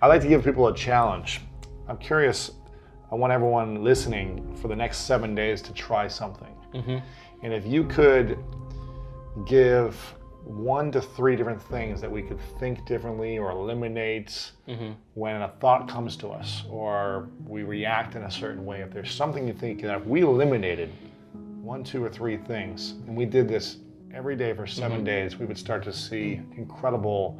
I like to give people a challenge. I'm curious, I want everyone listening for the next 7 days to try something. And if you could give 1 to 3 different things that we could think differently or eliminate when a thought comes to us or we react in a certain way. If there's something you think that if we eliminated 1, 2, or 3 things, and we did this every day for 7 days, we would start to see incredible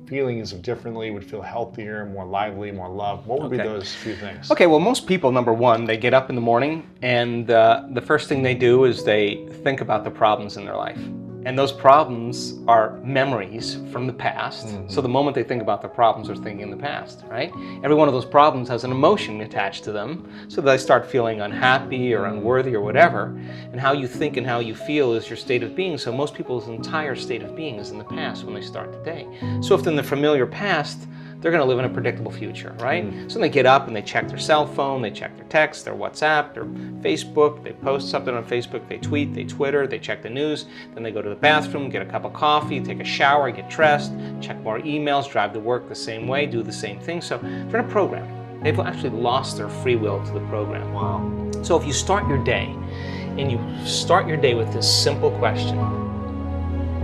feelings of differently, would feel healthier, more lively, more loved. What would be those few things? Okay, well, most people, number one, they get up in the morning and the first thing they do is they think about the problems in their life. And those problems are memories from the past. So the moment they think about the problems, they're thinking in the past, right? Every one of those problems has an emotion attached to them, so they start feeling unhappy or unworthy or whatever. And how you think and how you feel is your state of being. So most people's entire state of being is in the past when they start the day. So if they're in the familiar past, they're going to live in a predictable future, right? So they get up and they check their cell phone, they check their text, their WhatsApp, their Facebook, they post something on Facebook, they tweet, they Twitter, they check the news, then they go to the bathroom, get a cup of coffee, take a shower, get dressed, check more emails, drive to work the same way, do the same thing. So they're in a program. They've actually lost their free will to the program. Wow. So if you start your day, and you start your day with this simple question,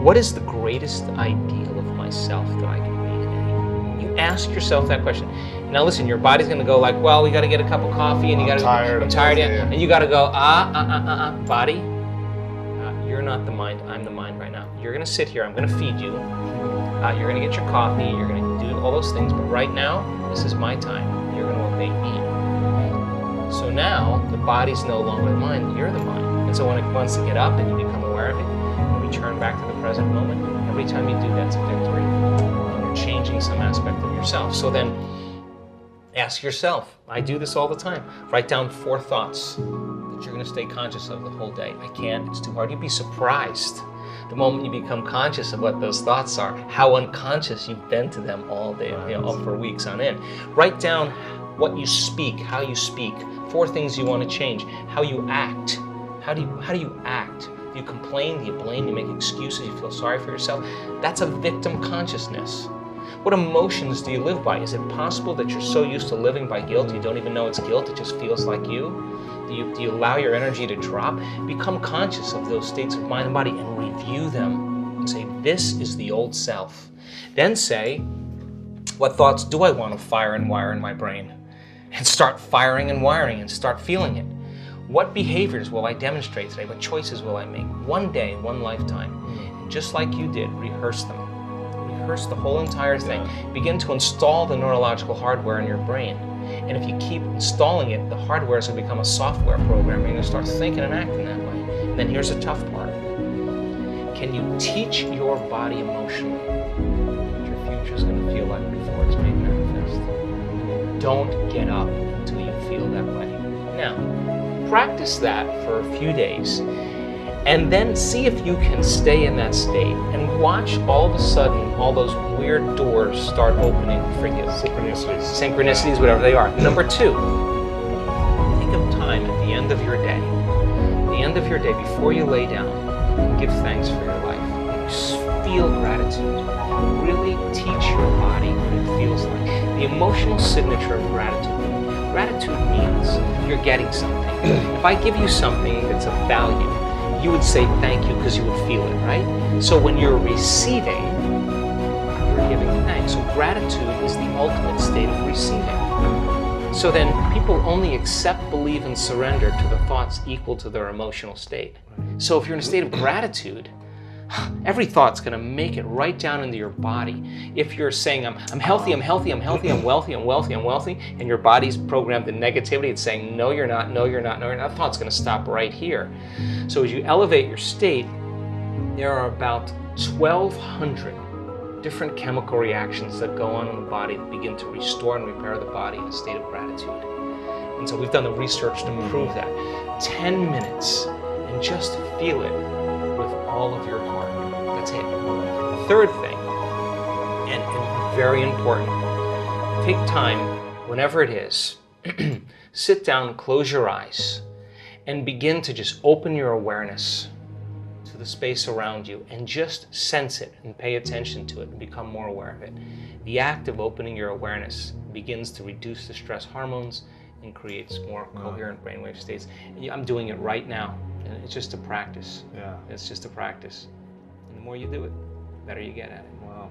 what is the greatest ideal of myself that I can be today? You ask yourself that question. Now listen, your body's gonna go like, well, we gotta get a cup of coffee and you gotta, I'm tired, yeah. And you gotta go, body, you're not the mind, I'm the mind right now. You're gonna sit here, I'm gonna feed you, you're gonna get your coffee, you're gonna do all those things, but right now, this is my time. You're gonna obey me. So now, the body's no longer the mind, you're the mind. And so when it wants to get up and you become aware of it, and return back to the present moment, every time you do that's a victory. And you're changing some aspect of yourself. So then, ask yourself, I do this all the time, write down 4 thoughts that you're gonna stay conscious of the whole day. I can't, it's too hard. You'd be surprised the moment you become conscious of what those thoughts are, how unconscious you've been to them all day, for weeks on end. Write down what you speak, how you speak, 4 things you want to change, how you act. How do you act? Do you complain? Do you blame? Do you make excuses? Do you feel sorry for yourself? That's a victim consciousness. What emotions do you live by? Is it possible that you're so used to living by guilt you don't even know it's guilt, it just feels like you? Do you allow your energy to drop? Become conscious of those states of mind and body and review them and say, this is the old self. Then say, what thoughts do I want to fire and wire in my brain? And start firing and wiring and start feeling it. What behaviors will I demonstrate today? What choices will I make? One day, one lifetime. And just like you did, rehearse them. Rehearse the whole entire thing. Begin to install the neurological hardware in your brain. And if you keep installing it, the hardware is going to become a software program. You're going to start thinking and acting that way. And then here's the tough part. Can you teach your body emotionally what your future is going to feel like before it's made manifest? Don't get up until you feel that way. Now, practice that for a few days and then see if you can stay in that state and watch all of a sudden all those weird doors start opening for you. Synchronicities, whatever they are. Number 2, think of time at the end of your day. At the end of your day, before you lay down, give thanks for your life. Just feel gratitude. Really teach your body what it feels like. The emotional signature of gratitude. Gratitude means you're getting something. If I give you something that's of value, you would say thank you because you would feel it, right? So when you're receiving, you're giving thanks. So gratitude is the ultimate state of receiving. So then people only accept, believe, and surrender to the thoughts equal to their emotional state. So if you're in a state of gratitude, every thought's going to make it right down into your body. If you're saying, I'm healthy, I'm healthy, I'm healthy, I'm wealthy, I'm wealthy, I'm wealthy, and your body's programmed in negativity, it's saying, no, you're not, no, you're not, no, you're not, that thought's going to stop right here. So as you elevate your state, there are about 1,200 different chemical reactions that go on in the body that begin to restore and repair the body in a state of gratitude. And so we've done the research to prove that. 10 minutes and just feel it with all of your heart. That's it. Third thing, and very important, take time, whenever it is, sit down, close your eyes, and begin to just open your awareness to to the space around you and just sense it and pay attention to it and become more aware of it. The act of opening your awareness begins to reduce the stress hormones and creates more coherent brainwave states. And I'm doing it right now, and it's just a practice. Yeah. It's just a practice. And the more you do it, the better you get at it. Wow.